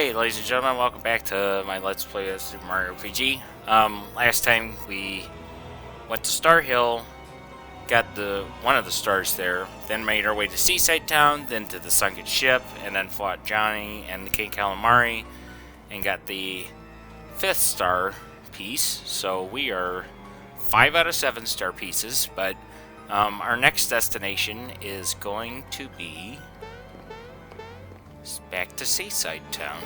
Hey, ladies and gentlemen, welcome back to my Let's Play of Super Mario RPG. Last time we went to Star Hill, got one of the stars there, then made our way to Seaside Town, then to the sunken ship, and then fought Johnny and the King Calamari, and got the 5th star piece. So we are 5 out of 7 star pieces, but our next destination is going to be back to Seaside Town.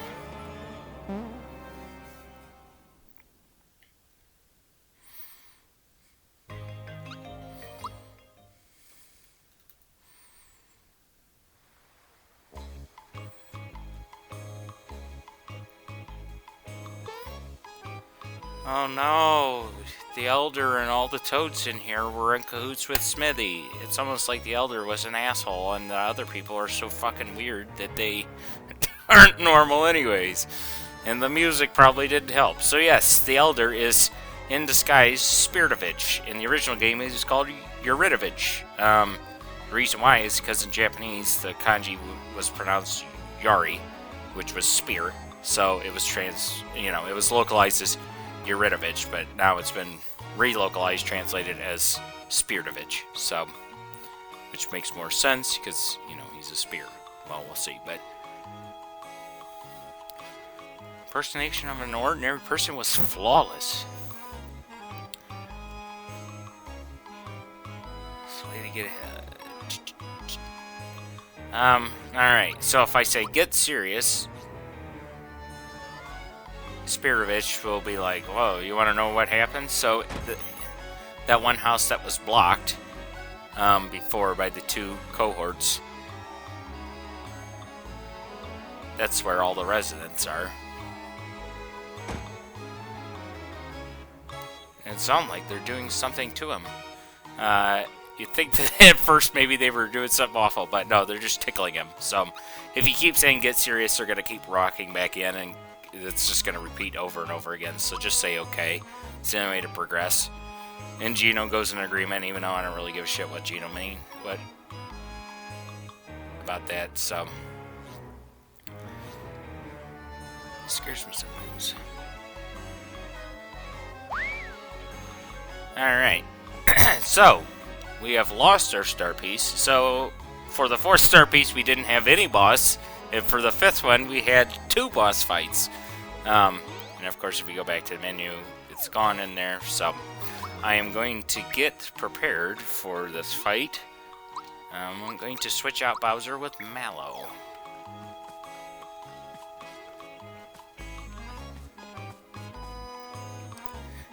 Oh no, the Elder and all the toads in here were in cahoots with Smithy. It's almost like the Elder was an asshole and the other people are so fucking weird that they aren't normal anyways. And the music probably didn't help. So yes, the Elder is in disguise Spiritovich. In the original game it was called Yuridovich. The reason why is because in Japanese the kanji was pronounced Yari, which was spear. So it was it was localized as Yuridovich, but now it's been relocalized, translated as Spiritovich. So, which makes more sense because, he's a spear. Well, we'll see, but impersonation of an ordinary person was flawless. It's a way to get ahead. Alright, so if I say get serious, Spiritovich will be like, whoa, you want to know what happened? So, that one house that was blocked before by the 2 cohorts, that's where all the residents are. And it sounds like they're doing something to him. You'd think that at first maybe they were doing something awful, but no, they're just tickling him. So, if he keeps saying get serious, they're going to keep rocking back in, and it's just going to repeat over and over again. So just say okay. It's the only way to progress. And Gino goes in agreement, even though I don't really give a shit what Gino mean. What about that? So it scares me sometimes. Alright. So we have lost our star piece. So for the 4th star piece we didn't have any boss. And for the 5th one, we had 2 boss fights. And of course, if we go back to the menu, it's gone in there. So, I am going to get prepared for this fight. I'm going to switch out Bowser with Mallow.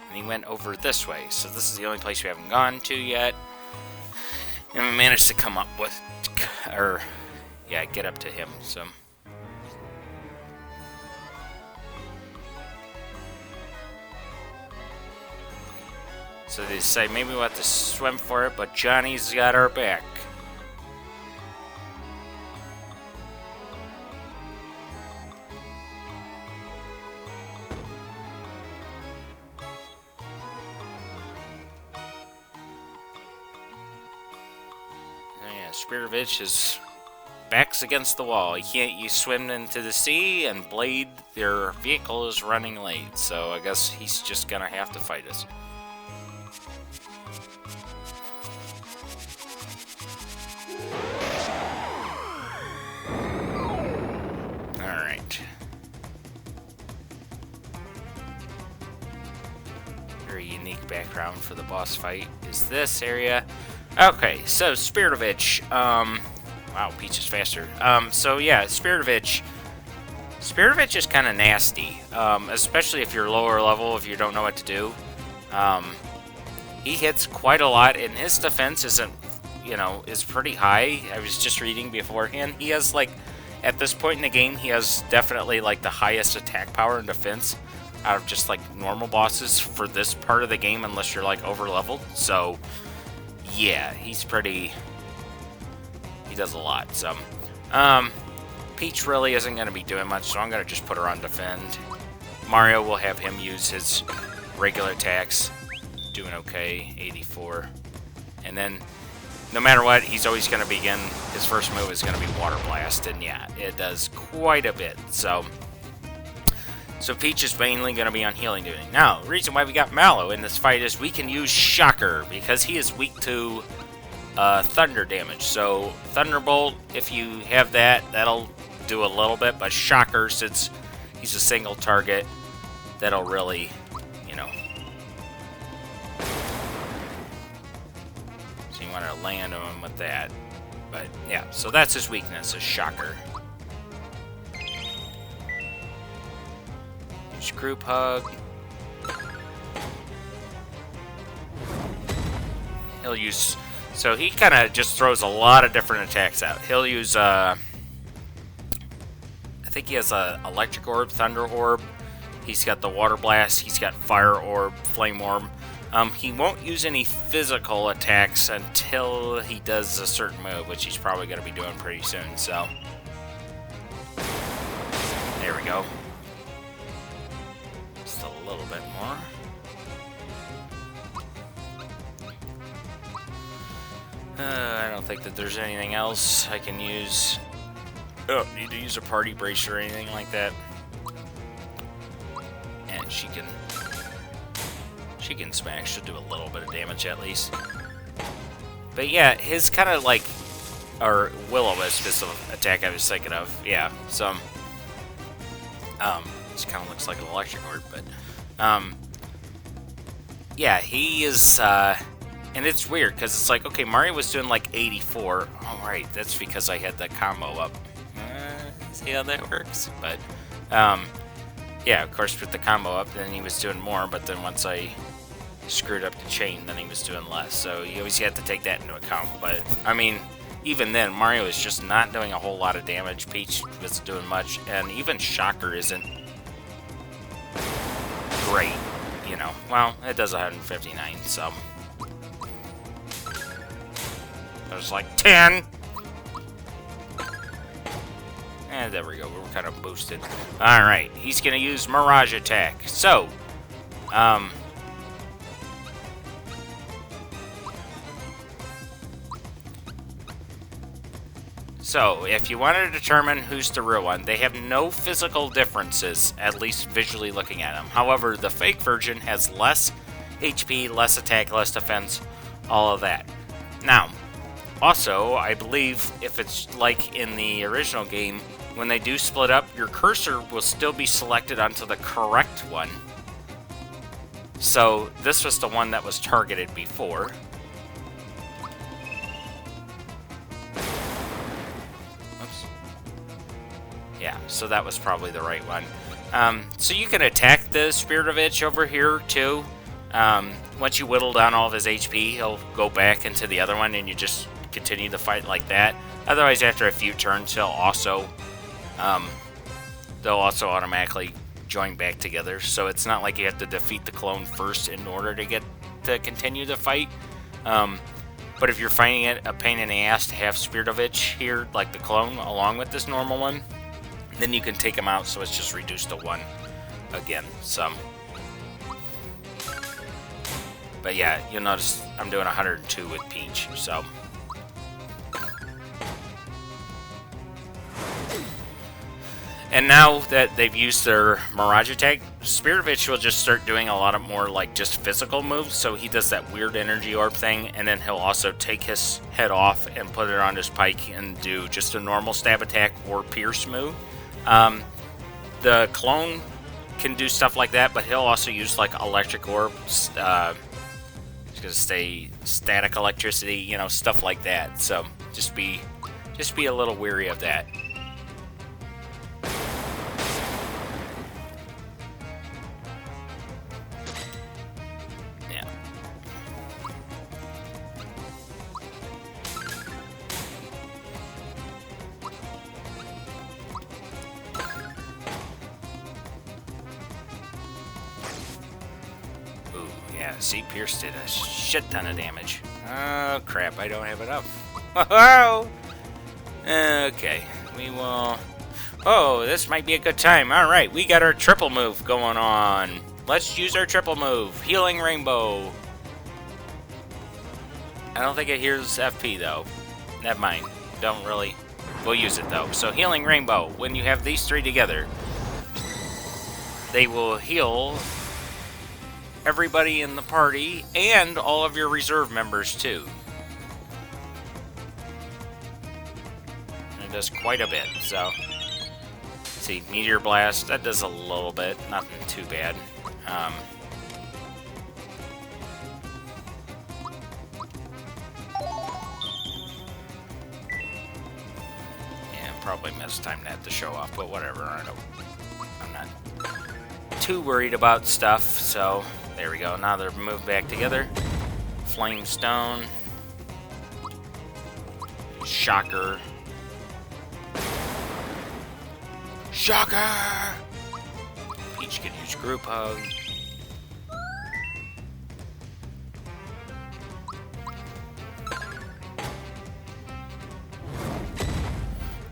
And he went over this way. So this is the only place we haven't gone to yet. And we managed to come up with... get up to him, so... So they say maybe we'll have to swim for it, but Johnny's got our back. Oh yeah, Spiritovich is... back's against the wall. You swim into the sea, and Blade, their vehicle, is running late. So I guess he's just gonna have to fight us. Alright. Very unique background for the boss fight is this area. Okay, so Spiritovich, wow, Peach is faster. So yeah, Spiritovich is kind of nasty, especially if you're lower level, if you don't know what to do. He hits quite a lot, and his defense isn't, is pretty high. I was just reading beforehand. He has, at this point in the game, he has definitely, the highest attack power and defense out of just, normal bosses for this part of the game, unless you're, over leveled. So, yeah, he's pretty... he does a lot, so... Peach really isn't going to be doing much, so I'm going to just put her on defend. Mario will have him use his regular attacks. Doing okay, 84. And then, no matter what, he's always going to begin, his first move is going to be Water Blast, and yeah, it does quite a bit, so So Peach is mainly going to be on healing duty. Now, the reason why we got Mallow in this fight is we can use Shocker, because he is weak to thunder damage. So Thunderbolt, if you have that, that'll do a little bit, but Shocker, since he's a single target, that'll really, you know. So you want to land on him with that. But yeah, so that's his weakness, is Shocker. Use Group Hug. He'll use... So he kind of just throws a lot of different attacks out. He'll use, I think he has a Electric Orb, Thunder Orb. He's got the Water Blast. He's got Fire Orb, Flame Orb. He won't use any physical attacks until he does a certain move, which he's probably going to be doing pretty soon, so... There we go. Just a little bit more. I don't think that there's anything else I can use. Oh, need to use a Party Bracer or anything like that. And she can smash. She'll do a little bit of damage at least. But yeah, his kind of like, or Will-O-Wisp is the attack I was thinking of. Yeah, some. This kind of looks like an Electric Orb, but yeah, he is. And it's weird, because it's like, okay, Mario was doing like 84. Oh, right, that's because I had that combo up. See how that works? But, yeah, of course, with the combo up, then he was doing more, but then once I screwed up the chain, then he was doing less. So you always have to take that into account. But, I mean, even then, Mario is just not doing a whole lot of damage. Peach isn't doing much, and even Shocker isn't great, you know. Well, it does 159, so... There's like 10. And there we go. We're kind of boosted. Alright. He's going to use Mirage Attack. So, if you want to determine who's the real one, they have no physical differences, at least visually looking at them. However, the fake version has less HP, less attack, less defense, all of that. Now, also, I believe if it's like in the original game, when they do split up, your cursor will still be selected onto the correct one. So, this was the one that was targeted before. Oops. Yeah, so that was probably the right one. So you can attack the Spirit of Itch over here, too. Once you whittle down all of his HP, he'll go back into the other one, and you just continue the fight like that. Otherwise, after a few turns, they'll also automatically join back together. So it's not like you have to defeat the clone first in order to continue the fight. But if you're finding it a pain in the ass to have Spirit of Itch here, like the clone, along with this normal one, then you can take them out, so it's just reduced to 1 again. So, but yeah, you'll notice I'm doing 102 with Peach, so. And now that they've used their Mirage Attack, Spirit of Itch will just start doing a lot of more like just physical moves. So he does that weird energy orb thing, and then he'll also take his head off and put it on his pike and do just a normal stab attack or pierce move. The clone can do stuff like that, but he'll also use like electric orb. He's gonna stay static electricity, you know, stuff like that. So just be a little weary of that. See, Pierce did a shit ton of damage. Oh, crap, I don't have enough. Oh! Okay, we will... Oh, this might be a good time. Alright, we got our triple move going on. Let's use our triple move. Healing Rainbow. I don't think it hears FP, though. Never mind. Don't really... We'll use it, though. So, Healing Rainbow. When you have these three together... they will heal everybody in the party and all of your reserve members too. And it does quite a bit, so. See, Meteor Blast, that does a little bit, nothing too bad. Yeah, probably missed time to have to show off, but whatever, I'm not too worried about stuff, so there we go. Now they're moved back together. Flame Stone. Shocker. Shocker! Peach could use Group Hug.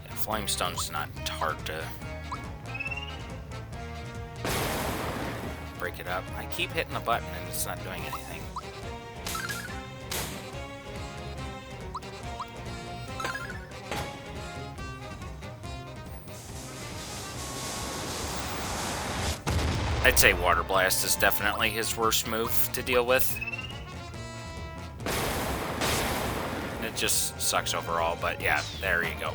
Yeah, Flame Stone's not hard to break it up. I keep hitting the button and it's not doing anything. I'd say Water Blast is definitely his worst move to deal with. It just sucks overall, but yeah, there you go.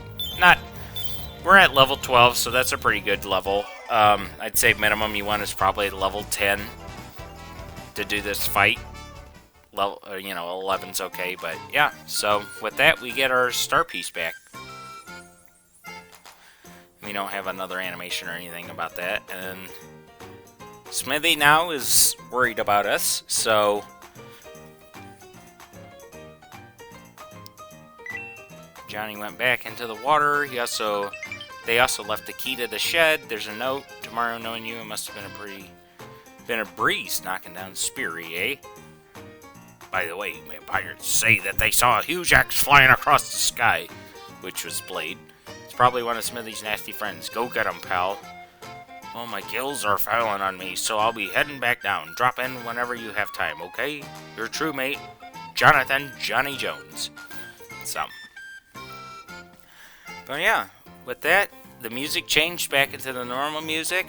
We're at level 12, so that's a pretty good level. I'd say minimum you want is probably level 10 to do this fight. Level, 11's okay, but yeah. So with that, we get our star piece back. We don't have another animation or anything about that, and Smithy now is worried about us, so Johnny went back into the water. They also left the key to the shed. There's a note. Tomorrow, knowing you, it must have been a breeze knocking down Speary, eh? By the way, my pirates say that they saw a huge axe flying across the sky, which was Blade. It's probably one of Smithy's nasty friends. Go get him, pal. Oh, my gills are failing on me, so I'll be heading back down. Drop in whenever you have time, okay? Your true mate, Jonathan Johnny Jones. But yeah, with that, the music changed back into the normal music.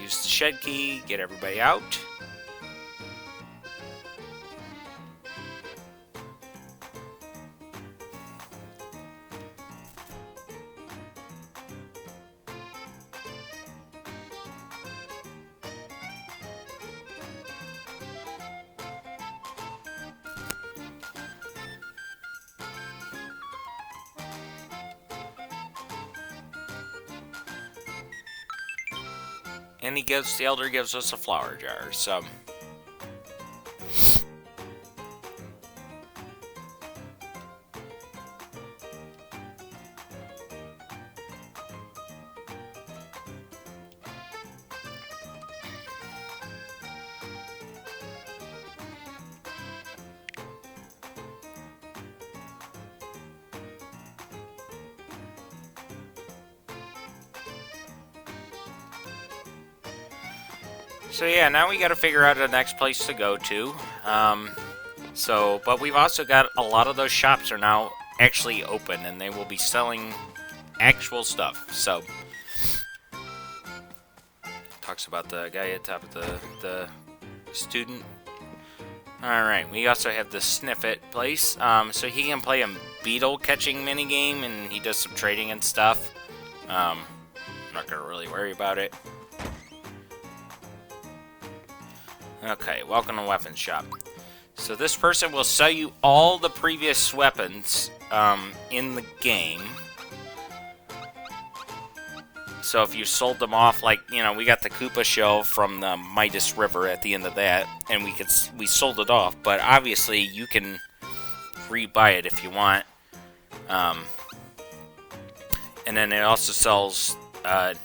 Use the shed key, get everybody out. And the elder gives us a flower jar, so. So yeah, now we got to figure out the next place to go to. But we've also got a lot of those shops are now actually open, and they will be selling actual stuff. So, talks about the guy at the top of the student. All right, we also have the Sniff It place. So he can play a beetle catching minigame, and he does some trading and stuff. I'm not gonna really worry about it. Okay, welcome to Weapons Shop. So this person will sell you all the previous weapons in the game. So if you sold them off, like, we got the Koopa shell from the Midas River at the end of that, and we sold it off, but obviously you can rebuy it if you want. And then it also sells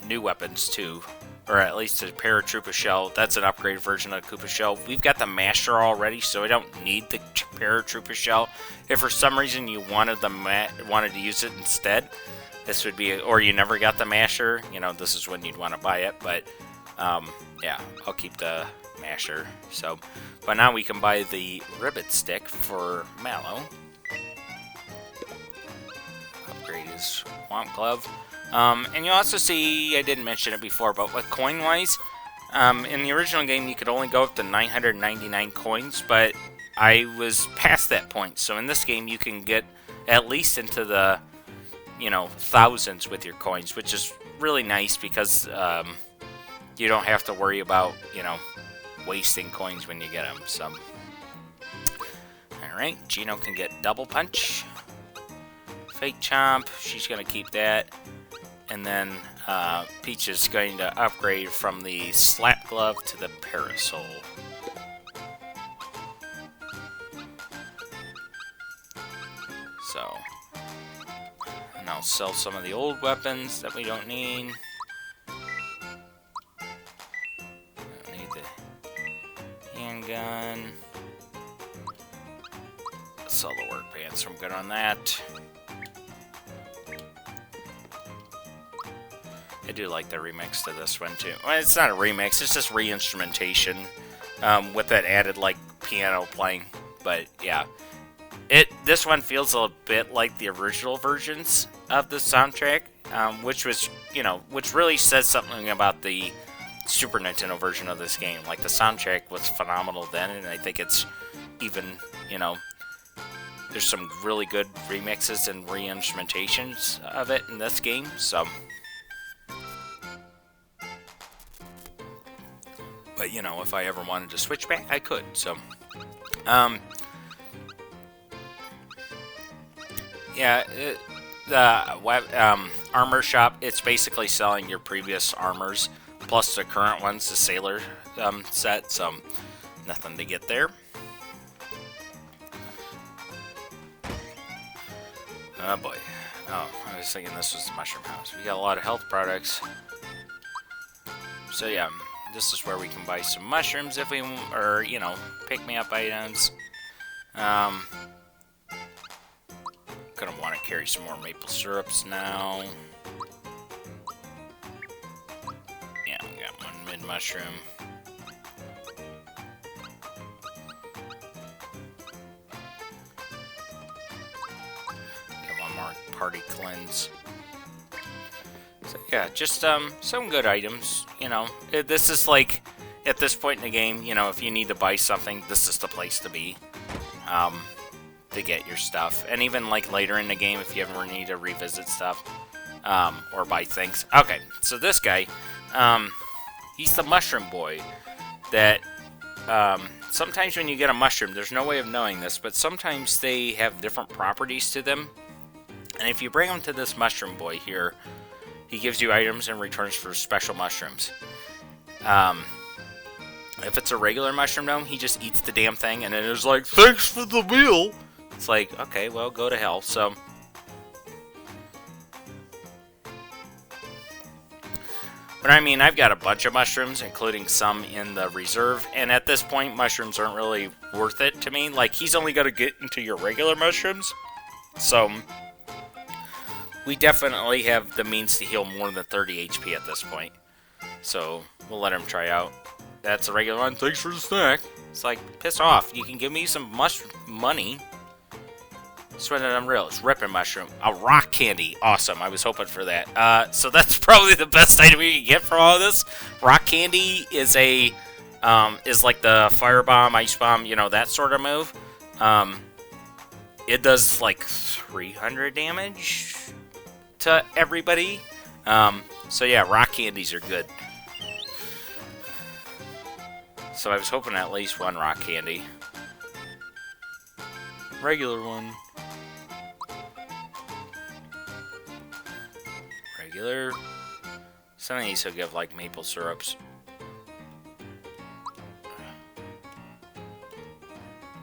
new weapons too. Or at least a Paratroopa shell. That's an upgraded version of the Koopa shell. We've got the Master already, so I don't need the Paratroopa shell. If for some reason you wanted to use it instead, this would be, or you never got the Masher, this is when you'd want to buy it. But yeah, I'll keep the Masher. So, but now we can buy the Ribbit Stick for Mallow. Upgrade his Swamp Glove. And you'll also see, I didn't mention it before, but with coin-wise, in the original game you could only go up to 999 coins, but I was past that point. So in this game you can get at least into the, thousands with your coins, which is really nice because you don't have to worry about, wasting coins when you get them. So, alright, Geno can get double punch. Fake Chomp, she's going to keep that. And then Peach is going to upgrade from the Slap Glove to the Parasol. So, and I'll sell some of the old weapons that we don't need. Don't need the handgun. Sell the work pants, so I'm good on that. I do like the remix to this one too. Well, it's not a remix, it's just re-instrumentation with that added like piano playing. But yeah, this one feels a bit like the original versions of the soundtrack, which really says something about the Super Nintendo version of this game. Like the soundtrack was phenomenal then, and I think it's even, there's some really good remixes and re-instrumentations of it in this game. So. But, if I ever wanted to switch back, I could. So, yeah, the armor shop, it's basically selling your previous armors, plus the current ones, the Sailor set, so nothing to get there. Oh, boy. Oh, I was thinking this was the Mushroom House. We got a lot of health products. So, yeah. This is where we can buy some mushrooms if we, or, pick-me-up items. Gonna want to carry some more maple syrups now. Yeah, we got one mid-mushroom. Got one more party cleanse. So, yeah, just some good items, This is like, at this point in the game, if you need to buy something, this is the place to be to get your stuff. And even like later in the game, if you ever need to revisit stuff or buy things. Okay, so this guy, he's the mushroom boy that sometimes when you get a mushroom, there's no way of knowing this, but sometimes they have different properties to them. And if you bring them to this mushroom boy here, he gives you items in returns for special mushrooms. If it's a regular mushroom dome, he just eats the damn thing, and then it's like, thanks for the meal! It's like, okay, well, go to hell, so. But I mean, I've got a bunch of mushrooms, including some in the reserve, and at this point, mushrooms aren't really worth it to me. Like, he's only got to get into your regular mushrooms, so. We definitely have the means to heal more than 30 HP at this point. So, we'll let him try out. That's a regular one. Thanks for the snack. It's like, piss off. You can give me some money. Sweat and Unreal. It's ripping mushroom. A rock candy. Awesome. I was hoping for that. So that's probably the best item we can get for all of this. Rock candy is a, is like the fire bomb, ice bomb, that sort of move. It does like 300 damage to everybody. So yeah, rock candies are good. So I was hoping at least one rock candy. Regular one. Regular. Some of these will give like maple syrups.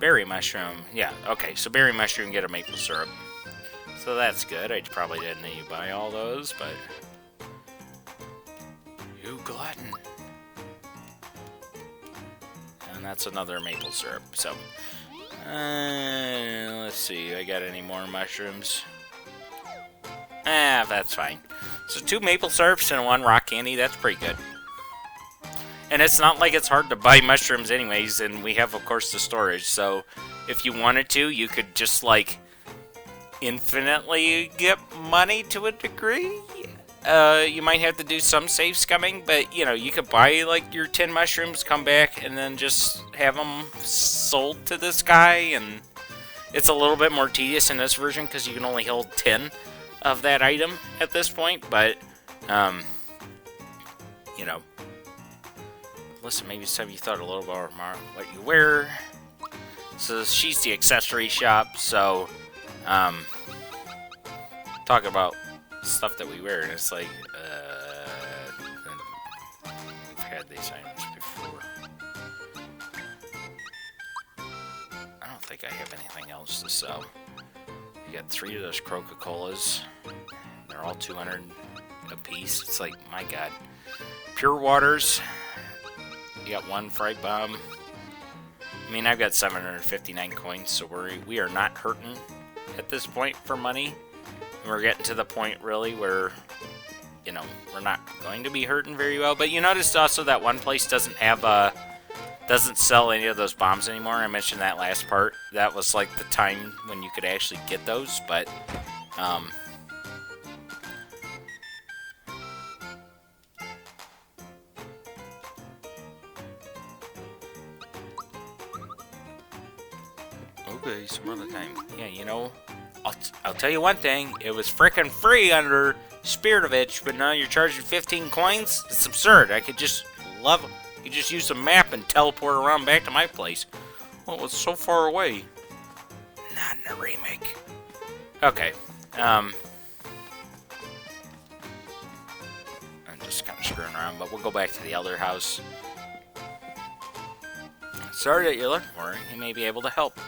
Berry mushroom. Yeah, okay, so berry mushroom, get a maple syrup. So that's good. I probably didn't need to buy all those, but... You glutton. And that's another maple syrup, so... let's see, I got any more mushrooms? That's fine. So 2 maple syrups and 1 rock candy, that's pretty good. And it's not like it's hard to buy mushrooms anyways, and we have, of course, the storage, so if you wanted to, you could just, like... infinitely get money to a degree. you might have to do some save scumming, but you know, you could buy like your 10 mushrooms, come back, and then just have them sold to this guy, and it's a little bit more tedious in this version because you can only hold 10 of that item at this point, but, you know, listen, maybe some of you thought a little more about what you wear. So she's the accessory shop, so, talk about stuff that we wear, and it's like, I've had these items before. I don't think I have anything else to sell. You got 3 of those Coca-Colas. They're all 200 a piece. It's like, my god. Pure waters. You got 1 fried bomb. I mean, I've got 759 coins, so we are not hurting at this point for money. And we're getting to the point, really, where, you know, we're not going to be hurting very well. But you noticed also that one place doesn't sell any of those bombs anymore. I mentioned that last part. That was, like, the time when you could actually get those, but, okay, some other time. Yeah, you know, I'll tell you one thing. It was frickin' free under Spiritovich, but now you're charging 15 coins? It's absurd. I could just you just use the map and teleport around back to my place. Well, it's so far away. Not in a remake. Okay. I'm just kind of screwing around, but we'll go back to the Elder House. Sorry that you're looking for it. He may be able to help.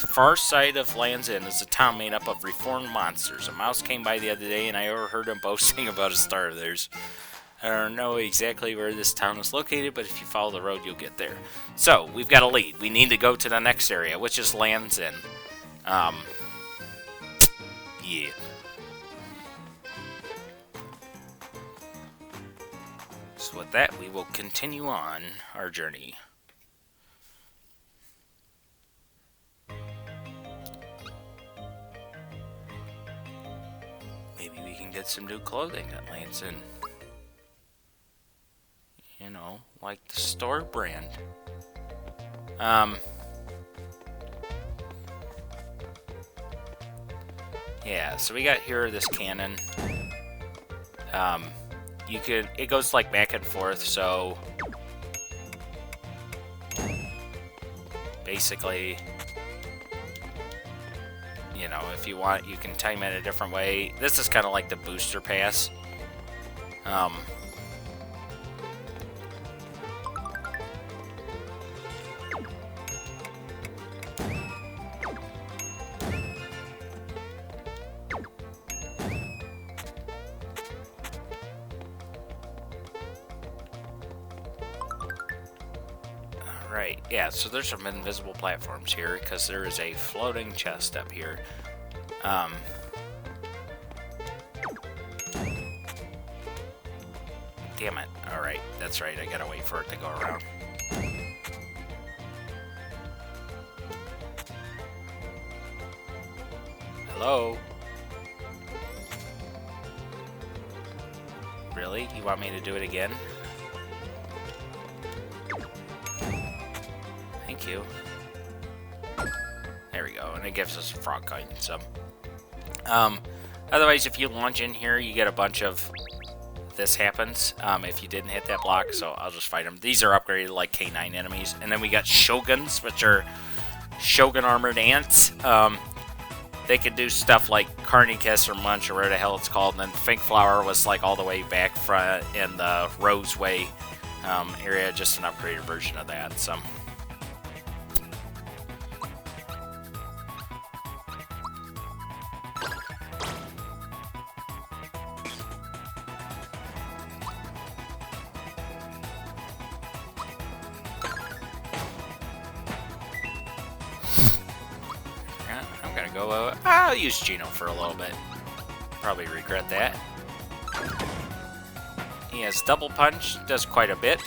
The far side of Land's End is a town made up of reformed monsters. A mouse came by the other day, and I overheard him boasting about a star of theirs. I don't know exactly where this town is located, but if you follow the road, you'll get there. So, we've got a lead. We need to go to the next area, which is Land's End. Yeah. So with that, we will continue on our journey. Maybe we can get some new clothing at Land's End. You know, like the store brand. Yeah, so we got here this cannon. It goes like back and forth, so basically, you know, if you want, you can time it a different way. This is kind of like the booster pass. Right, yeah, so there's some invisible platforms here, because there is a floating chest up here. Damn it. Alright, that's right, I gotta wait for it to go around. Hello? Really? You want me to do it again? Thank you. There we go, and it gives us a frog coin, so. Otherwise, if you launch in here, you get a bunch of this happens, if you didn't hit that block, so I'll just fight them. These are upgraded like K9 enemies, and then we got Shoguns, which are Shogun armored ants. They could do stuff like Carnicus or Munch or whatever the hell it's called, and then Fink Flower was like all the way back front in the Roseway area, just an upgraded version of that, so. I'll use Geno for a little bit. Probably regret that. He has double punch, does quite a bit.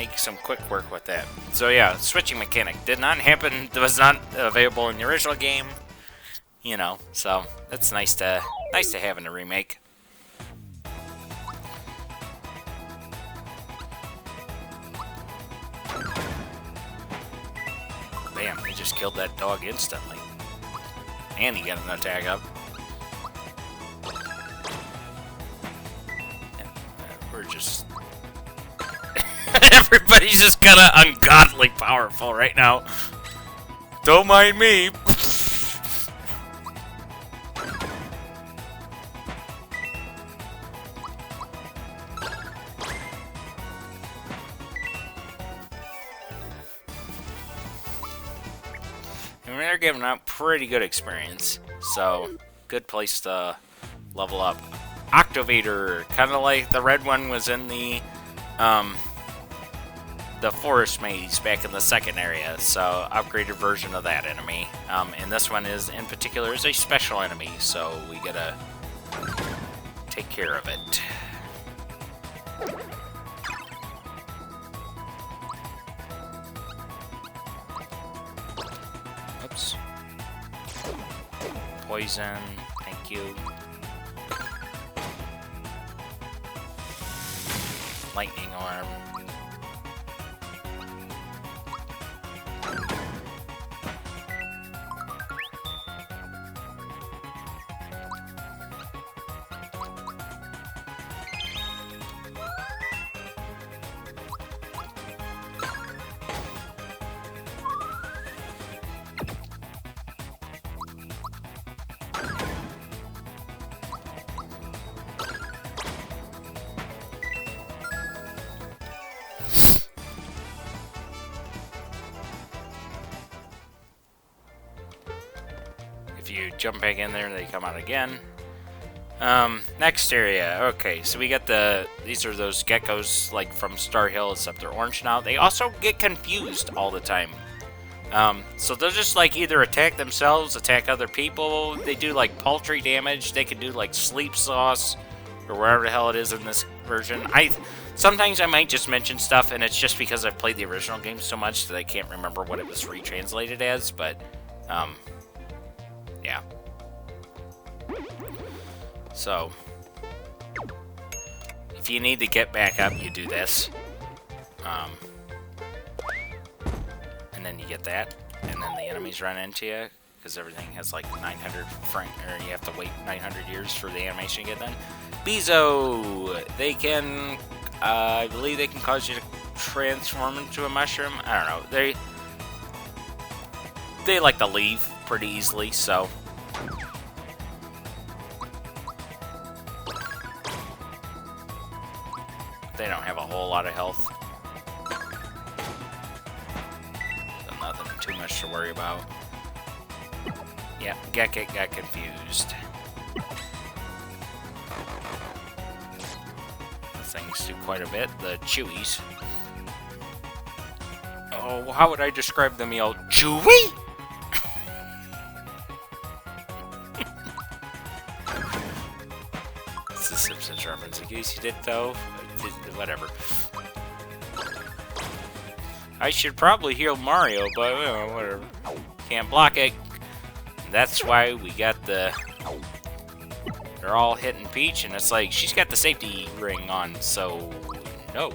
make some quick work with that. So yeah, switching mechanic did not happen. Was not available in the original game. You know, so that's nice to have in a remake. Bam! He just killed that dog instantly, and he got an attack up. And, we're just everybody's just kind of ungodly powerful right now. Don't mind me. And they're giving out pretty good experience, so good place to level up. Octovator, kind of like the red one was in the forest maze back in the second area, so upgraded version of that enemy. And this one is, in particular, is a special enemy, so we gotta take care of it. Oops. Poison, thank you. Lightning arm. If you jump back in there, they come out again. Next area. Okay, so we got these are those geckos like from Star Hill, except they're orange now. They also get confused all the time. So they'll just like either attack themselves, attack other people. They do like poultry damage. They can do like sleep sauce or whatever the hell it is in this version. Sometimes I might just mention stuff, and it's just because I've played the original game so much that I can't remember what it was retranslated as, but yeah. So, if you need to get back up, you do this. And then you get that, and then the enemies run into you, because everything has like 900 frame, or you have to wait 900 years for the animation to get done. Bezo! They can, I believe they can cause you to transform into a mushroom. I don't know. They like to leave pretty easily, so. They don't have a whole lot of health. So nothing too much to worry about. Yeah, Gekit got confused. Things do quite a bit. The Chewies. Oh, how would I describe them, y'all? Chewy? It's the Simpsons reference. In case you didn't know, whatever. I should probably heal Mario, but whatever. Can't block it. That's why we got the. They're all hitting Peach, and it's like she's got the safety ring on, so no.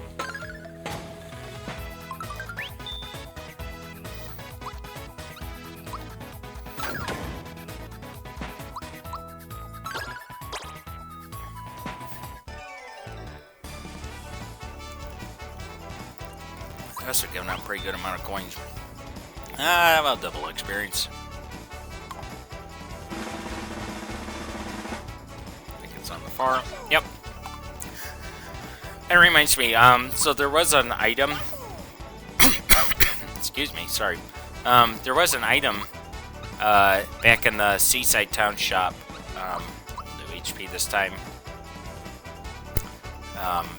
That's giving out a pretty good amount of coins. About double experience. I think it's on the far. Yep. That reminds me. So there was an item. Excuse me. Sorry. There was an item back in the Seaside Town shop. I'll do HP this time.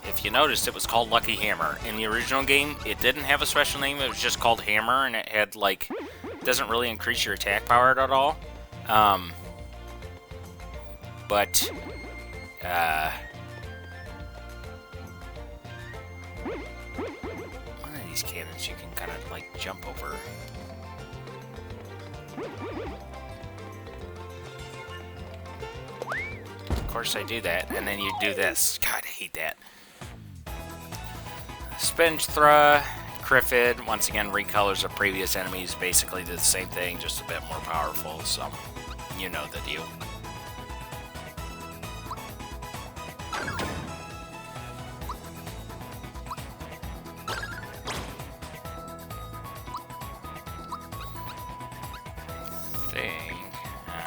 If you noticed, it was called Lucky Hammer. In the original game, it didn't have a special name. It was just called Hammer, and it had, like, doesn't really increase your attack power at all. But these cannons you can kind of like jump over. Of course I do that, and then you do this. God, I hate that. Spinthra, Criffid, once again recolors of previous enemies, basically do the same thing, just a bit more powerful, so you know the deal.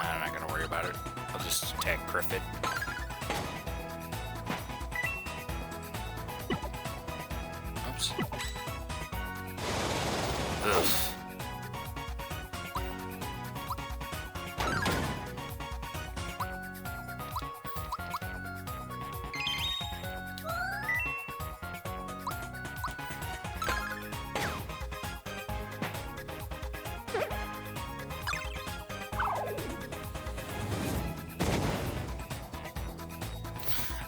I'm not gonna worry about it. I'll just attack Criffid. Oops. Ugh.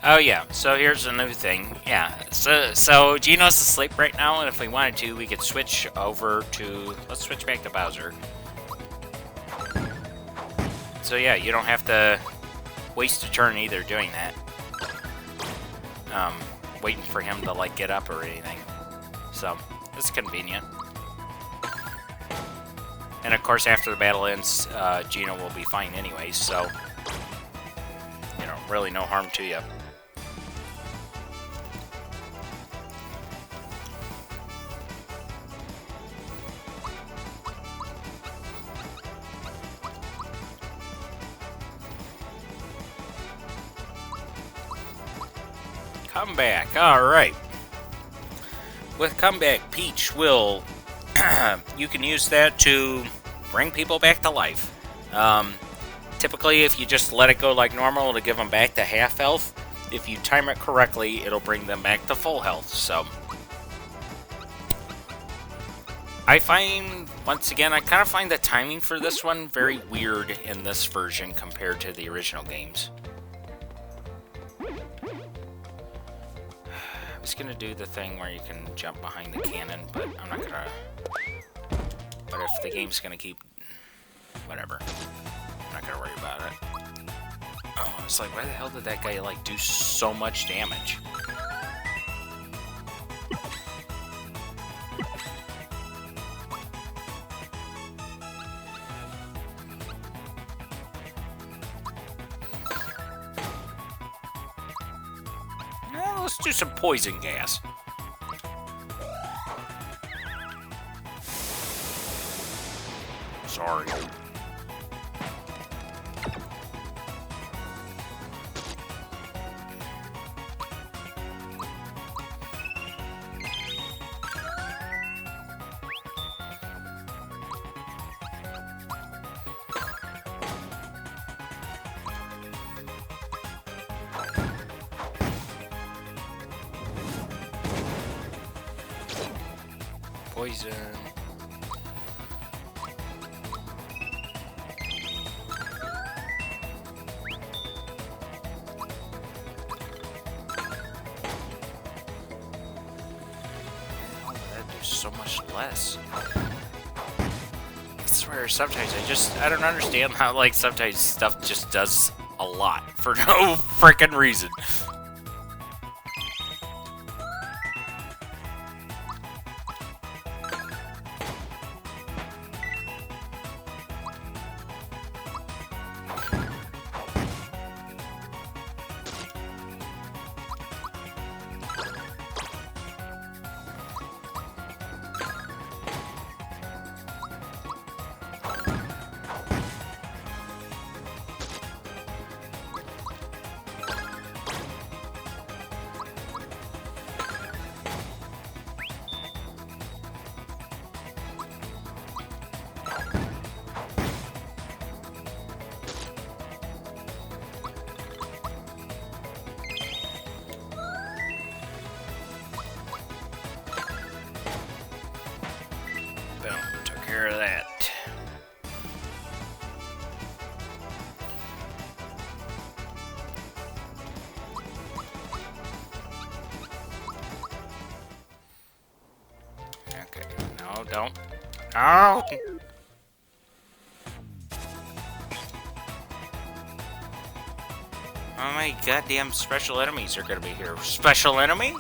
Oh yeah, so here's a new thing. Yeah, so Gino's asleep right now, and if we wanted to, we could switch over to... Let's switch back to Bowser. So yeah, you don't have to waste a turn either doing that. Waiting for him to, like, get up or anything. So, it's convenient. And of course, after the battle ends, Gino will be fine anyways, so... You know, really no harm to you. Comeback, alright. With Comeback, Peach will... you can use that to bring people back to life. Typically, if you just let it go like normal, it'll give them back to half health. If you time it correctly, it'll bring them back to full health, so... I find, once again, I kind of find the timing for this one very weird in this version compared to the original games. I was gonna do the thing where you can jump behind the cannon, but I'm not gonna... But if the game's gonna keep... Whatever. I'm not gonna worry about it. Oh, it's like, why the hell did that guy, like, do so much damage? Let's do some poison gas. Sorry. Poison. That do so much less. I swear, sometimes I don't understand how, like, sometimes stuff just does a lot for no frickin' reason. No, don't. Oh! Oh my goddamn special enemies are gonna be here. Special enemy?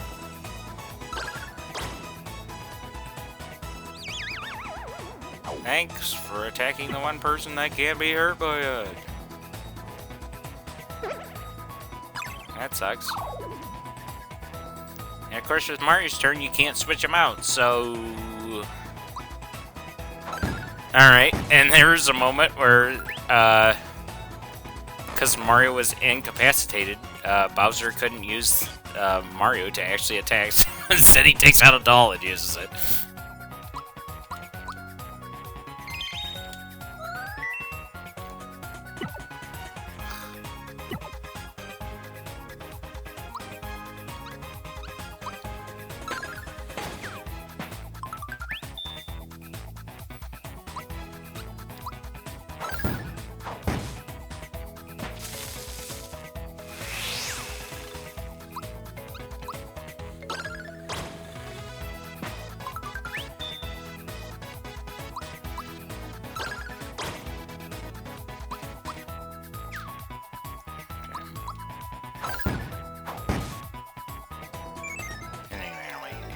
Thanks for attacking the one person that can't be hurt by it. That sucks. And of course, with Mario's turn, you can't switch them out, so... Alright, and there was a moment where, because Mario was incapacitated, Bowser couldn't use Mario to actually attack. Instead, he takes out a doll and uses it.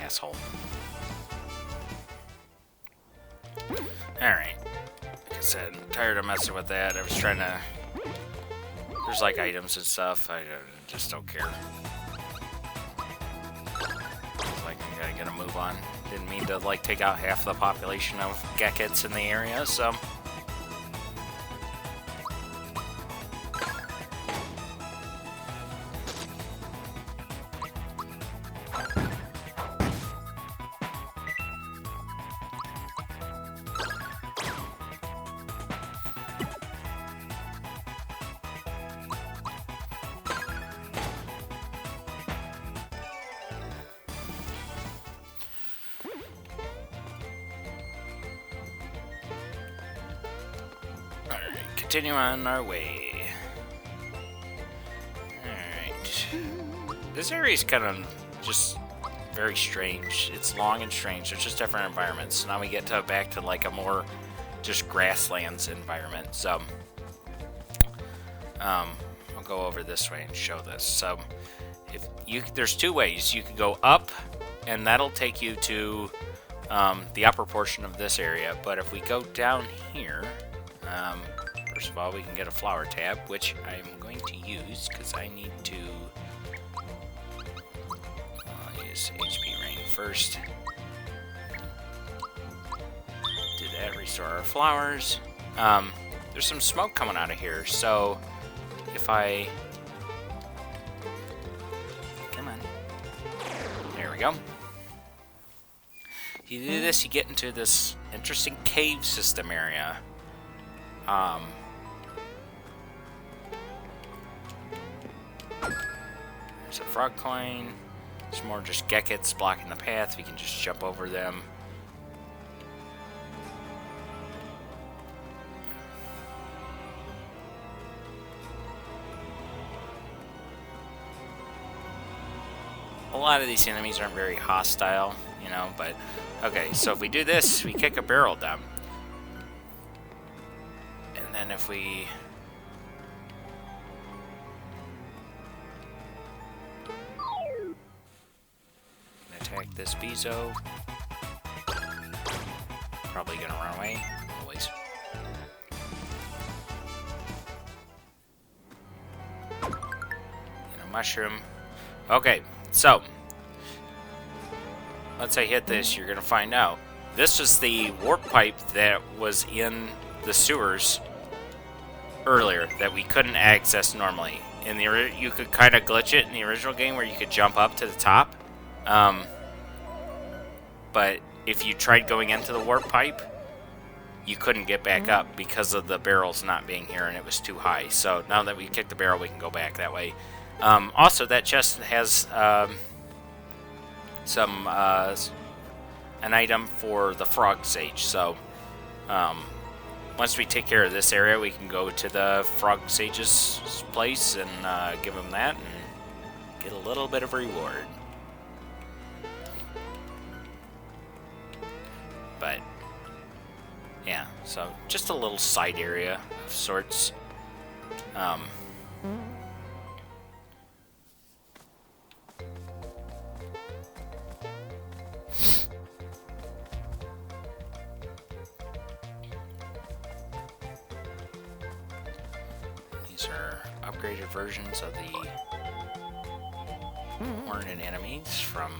Asshole. Alright. Like I said, I'm tired of messing with that. I was trying to... There's like items and stuff. I just don't care. It's like I gotta get a move on. Didn't mean to like take out half the population of Gekits in the area, so... Continue on our way. Alright. This area is kind of just very strange. It's long and strange. There's just different environments. Now we get back to like a more just grasslands environment. So, I'll go over this way and show this. So, there's two ways. You can go up, and that'll take you to the upper portion of this area. But if we go down here, first of all, we can get a flower tab, which I'm going to use because I need to use HP Rain first. Do that, restore our flowers. There's some smoke coming out of here, so if I... Come on. There we go. You do this, you get into this interesting cave system area. There's a frog coin. There's more just Gekits blocking the path. We can just jump over them. A lot of these enemies aren't very hostile, you know, but... Okay, so if we do this, we kick a barrel down. And then if we... attack this Bezo. Probably gonna run away. Always. And a mushroom. Okay, so let's say hit this, you're gonna find out. This is the warp pipe that was in the sewers earlier that we couldn't access normally. In the you could kind of glitch it in the original game where you could jump up to the top. But if you tried going into the warp pipe, you couldn't get back up because of the barrels not being here and it was too high. So now that we kicked the barrel, we can go back that way. Also, that chest has an item for the frog sage. So once we take care of this area, we can go to the frog sage's place and give him that and get a little bit of reward. but yeah, so just a little side area of sorts. These are upgraded versions of the Horned enemies from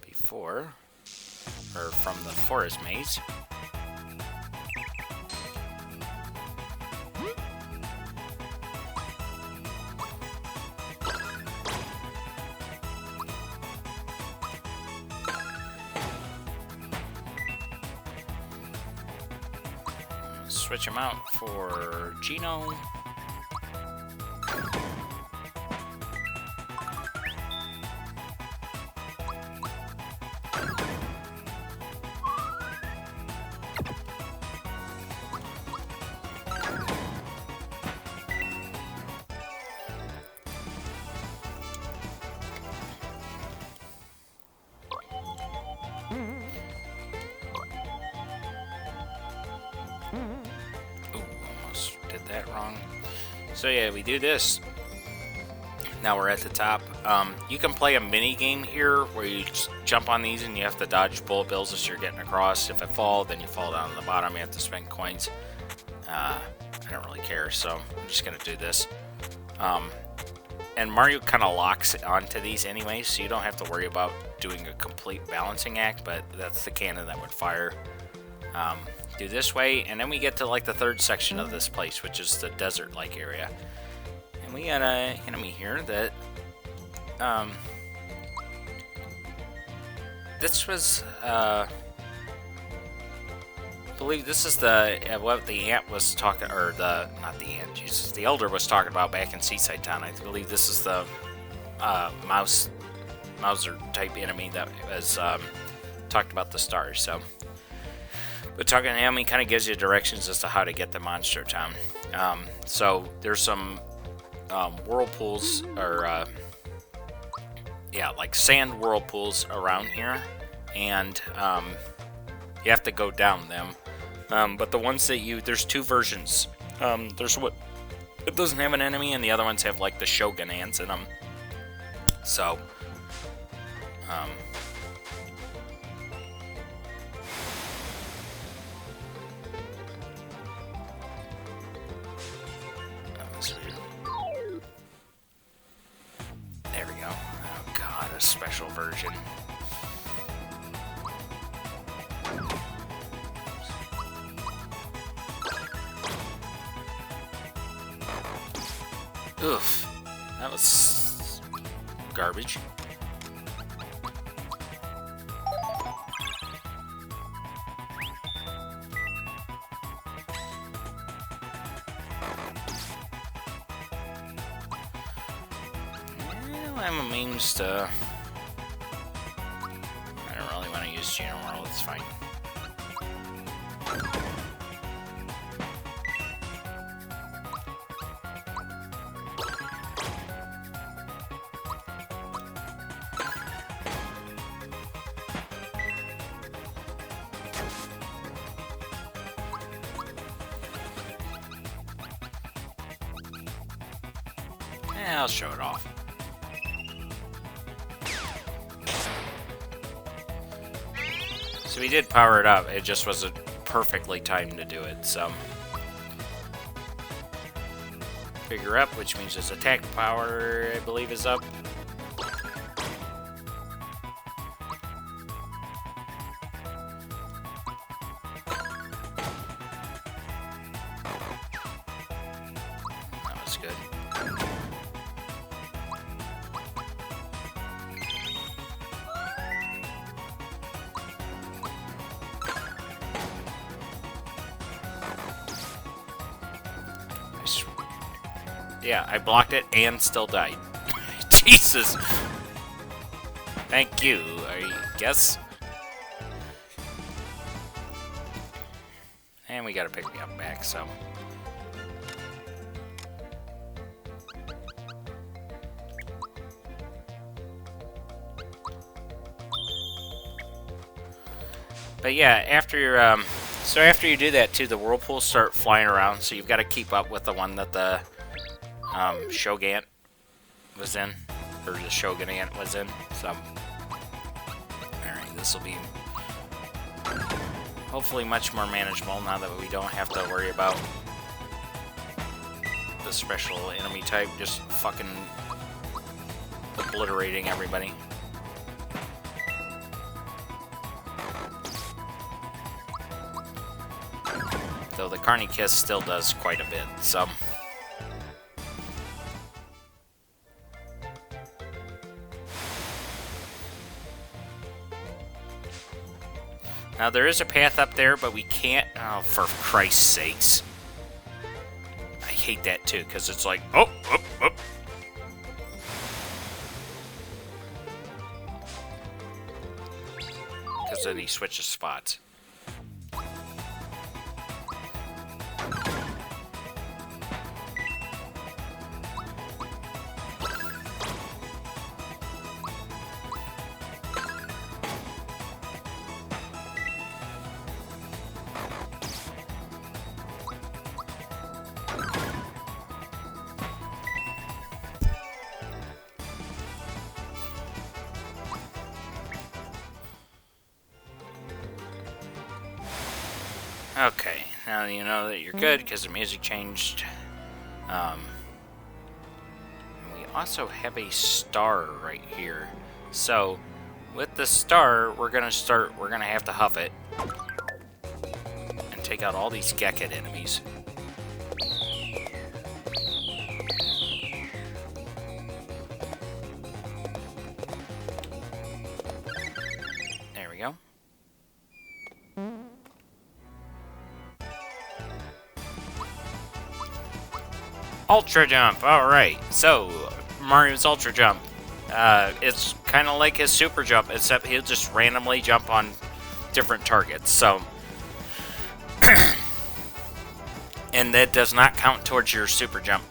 before, or from the forest maze. Switch them out for Geno. That wrong. So yeah, we do this. Now we're at the top. You can play a mini game here where you just jump on these and you have to dodge bullet bills as you're getting across. If it fall, then you fall down to the bottom. You have to spend coins. I don't really care, so I'm just gonna do this. And Mario kind of locks onto these anyway, so you don't have to worry about doing a complete balancing act. But that's the cannon that would fire. Do this way, and then we get to like the third section of this place, which is the desert-like area. And we got an enemy here that this was I believe this is the what the ant was talking, or the not the ant, Jesus, the elder was talking about back in Seaside Town. I believe this is the Mauser type enemy that was talked about the stars. So. But talking to him, he kind of gives you directions as to how to get to Monster Town. So there's some whirlpools, or yeah, like sand whirlpools around here, and you have to go down them. But the ones that there's two versions. There's what it doesn't have an enemy, and the other ones have like the Shogun ants in them. So. There we go. Oh god, a special version. Oof. That was garbage. I'm amused to... I don't really want to use Geno World, it's fine. Yeah, I'll show it off. So we did power it up, it just wasn't perfectly timed to do it, so. Figure up, which means his attack power, I believe, is up. That was good. Yeah, I blocked it and still died. Jesus. Thank you, I guess. And we gotta pick me up back, so. But yeah, after so after you do that too, the whirlpools start flying around. So you've got to keep up with the one that the Shogun was in, or the Shogun Ant was in. So, all right, this will be hopefully much more manageable now that we don't have to worry about the special enemy type just fucking obliterating everybody. Though the Carnikiss still does quite a bit, so. Now there is a path up there, but we can't. Oh, for Christ's sakes. I hate that too, because it's like, oh. Because then he switches spots. Okay, now you know that you're good because the music changed. We also have a star right here. So, with the star, we're gonna have to huff it and take out all these Gekit enemies. There we go. Ultra Jump! Alright, so Mario's Ultra Jump. It's kind of like his Super Jump, except he'll just randomly jump on different targets, so. And that does not count towards your Super Jump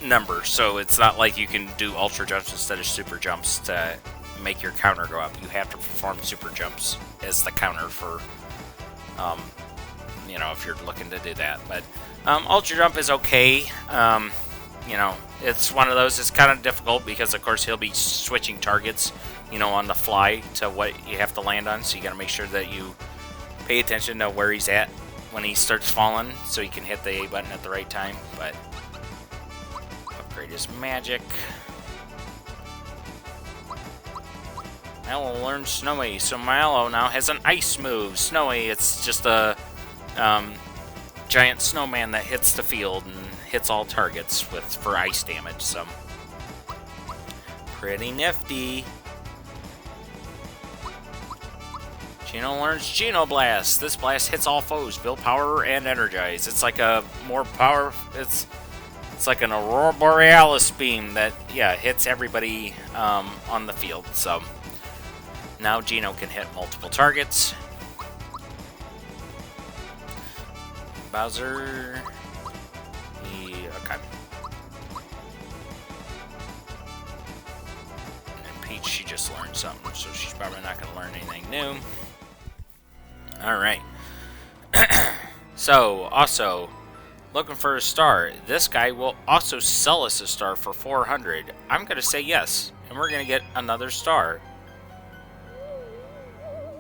number, so it's not like you can do Ultra Jumps instead of Super Jumps to make your counter go up. You have to perform Super Jumps as the counter for, you know, if you're looking to do that, but. Ultra Jump is okay. You know, it's one of those, it's kind of difficult because, of course, he'll be switching targets, you know, on the fly to what you have to land on, so you gotta make sure that you pay attention to where he's at when he starts falling, so you can hit the A button at the right time, but upgrade his magic. Mallow learned Snowy, so Mallow now has an ice move. Snowy, it's just a, giant snowman that hits the field and hits all targets for ice damage, so pretty nifty. Geno learns Geno Blast. This blast hits all foes, build power and energize. It's like a more power. It's like an Aurora Borealis beam that hits everybody on the field. So now Geno can hit multiple targets. Bowser. Okay. And Peach, she just learned something, so she's probably not going to learn anything new. Alright. So, also, looking for a star. This guy will also sell us a star for 400. I'm going to say yes, and we're going to get another star.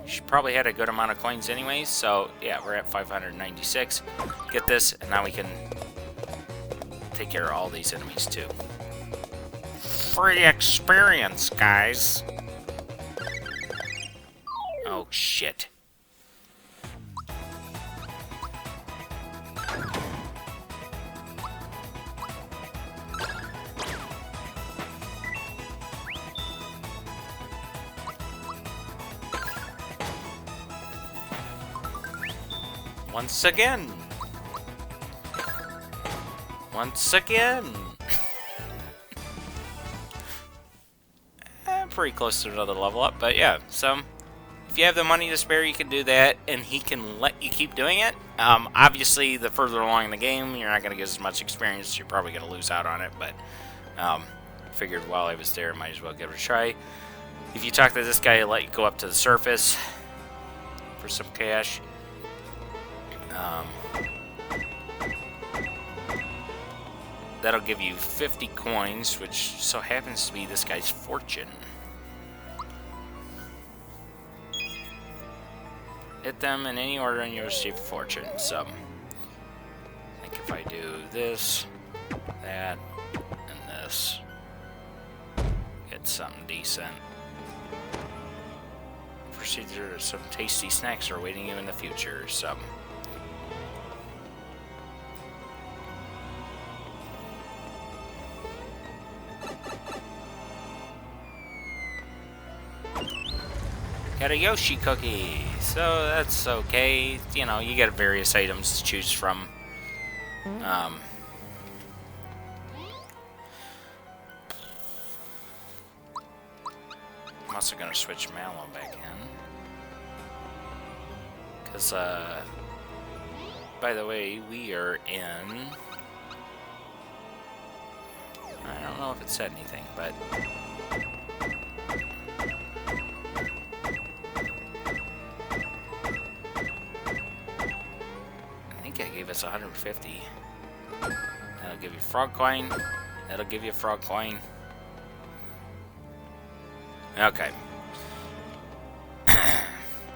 She probably had a good amount of coins anyways, so yeah, we're at 596. Get this, and now we can take care of all these enemies too. Free experience, guys! Oh, shit. Once again. Once again. Pretty close to another level up, but yeah, so if you have the money to spare, you can do that, and he can let you keep doing it. Obviously, the further along in the game, you're not going to get as much experience. You're probably going to lose out on it, but figured while I was there, I might as well give it a try. If you talk to this guy, he'll let you go up to the surface. for some cash. That'll give you 50 coins, which so happens to be this guy's fortune. Hit them in any order and you receive fortune. So, I think if I do this, that, and this, get something decent. Procedure, some tasty snacks are awaiting you in the future. So, got a Yoshi cookie, so that's okay. You know, you get various items to choose from. I'm also gonna switch Mallow back in. Because, by the way, we are in... I don't know if it said anything, but... Us 150. That'll give you frog coin. That'll give you a frog coin. Okay.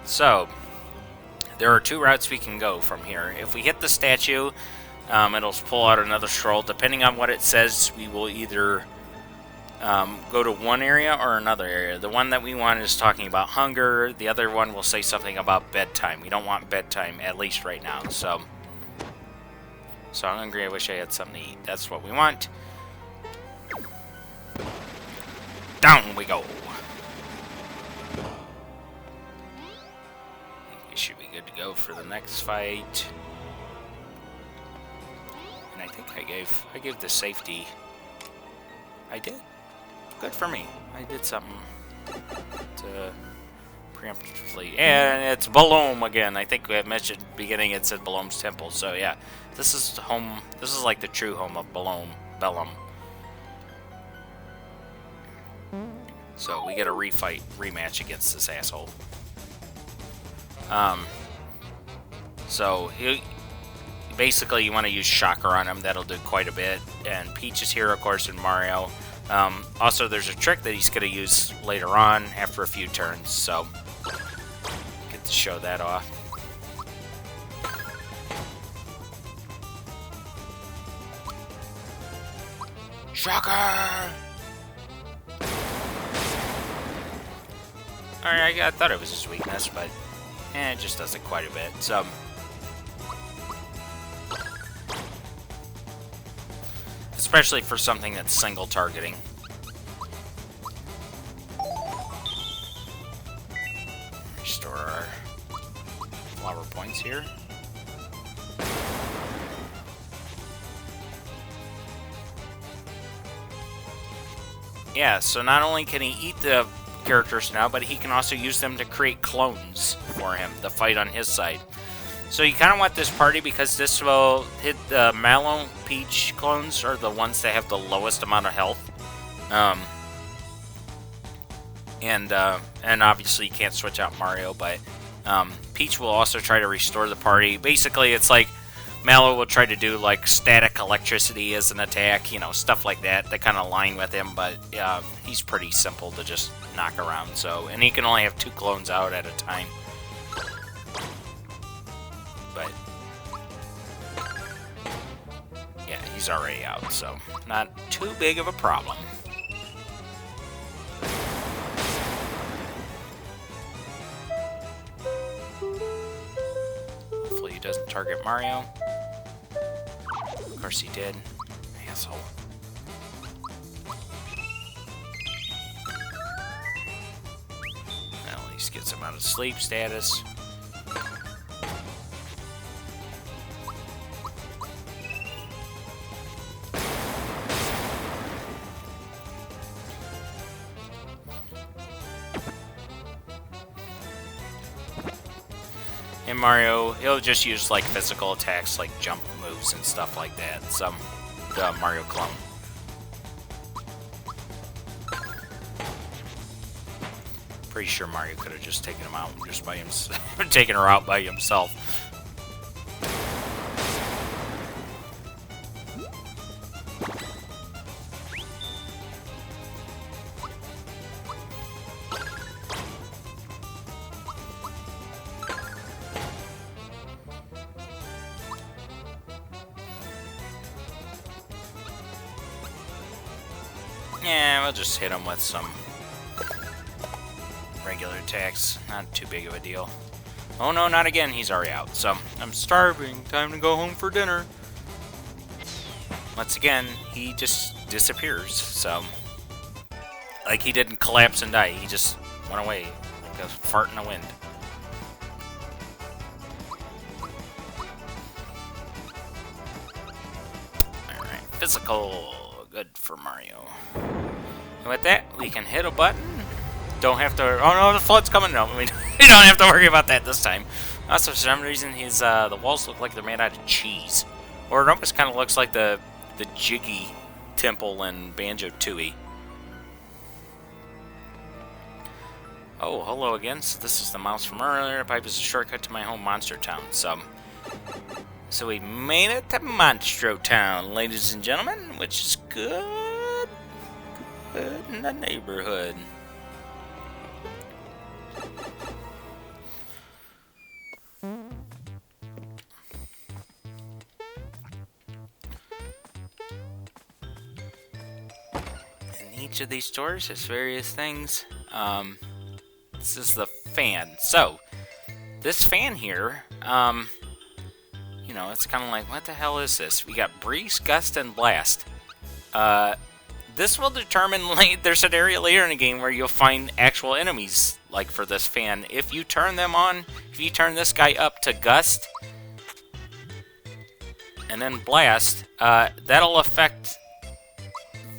So, there are two routes we can go from here. If we hit the statue, it'll pull out another scroll. Depending on what it says, we will either go to one area or another area. The one that we want is talking about hunger. The other one will say something about bedtime. We don't want bedtime, at least right now. So I'm hungry, I wish I had something to eat. That's what we want. Down we go. I think we should be good to go for the next fight. And I think I gave the safety. I did. Good for me. I did something to preemptively. And it's Bellum again. I think we had mentioned at the beginning it said Bellum's Temple. So yeah. This is home. This is like the true home of Bellum. So we get a rematch against this asshole. So basically you want to use Shocker on him. That'll do quite a bit. And Peach is here, of course, and Mario. Also, there's a trick that he's going to use later on after a few turns. So get to show that off. Shocker! Alright, I thought it was his weakness, but it just does it quite a bit. So, especially for something that's single targeting. Restore our flower points here. Yeah, so not only can he eat the characters now, but he can also use them to create clones for him to fight on his side. So you kind of want this party because this will hit the Mallow Peach clones are the ones that have the lowest amount of health. And obviously you can't switch out Mario, but Peach will also try to restore the party. Basically, it's like Mallow will try to do like static electricity as an attack, you know, stuff like that. They kind of align with him, but he's pretty simple to just knock around. So, and he can only have 2 clones out at a time. But yeah, he's already out, so not too big of a problem. Hopefully he doesn't target Mario. Of course he did. Asshole. Well, at least gets him out of sleep status. And Mario, he'll just use like physical attacks like jump moves and stuff like that. Some Mario clone. Pretty sure Mario could have just taken him out just by himself, taken her out by himself. Yeah, we'll just hit him with some regular attacks. Not too big of a deal. Oh no, not again. He's already out. So, I'm starving. Time to go home for dinner. Once again, he just disappears. So, like he didn't collapse and die. He just went away like a fart in the wind. Alright, physical. Good for Mario. And with that, we can hit a button. Don't have to... Oh no, the flood's coming. No, we don't have to worry about that this time. Also, for some reason, his the walls look like they're made out of cheese. Or it almost kind of looks like the Jiggy Temple in Banjo-Tooie. Oh, hello again. So this is the mouse from earlier. Pipe is a shortcut to my home Monster Town. So we made it to Monstro Town, ladies and gentlemen, which is good. Good in the neighborhood. In each of these stores has various things. This is the fan. So, this fan here, you know, it's kind of like, what the hell is this? We got Breeze, Gust, and Blast. This will determine, there's an area later in the game where you'll find actual enemies, like, for this fan. If you turn them on, if you turn this guy up to Gust, and then Blast, that'll affect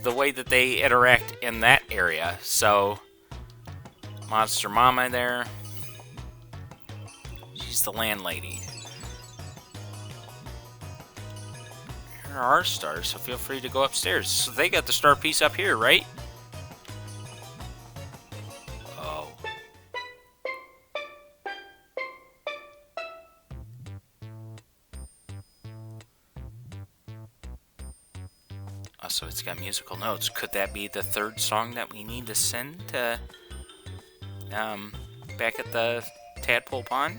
the way that they interact in that area. So, Monster Mama there. She's the landlady. Here are our stars, so feel free to go upstairs. So they got the star piece up here, right? Oh. Also, it's got musical notes. Could that be the third song that we need to send to, back at the Tadpole Pond?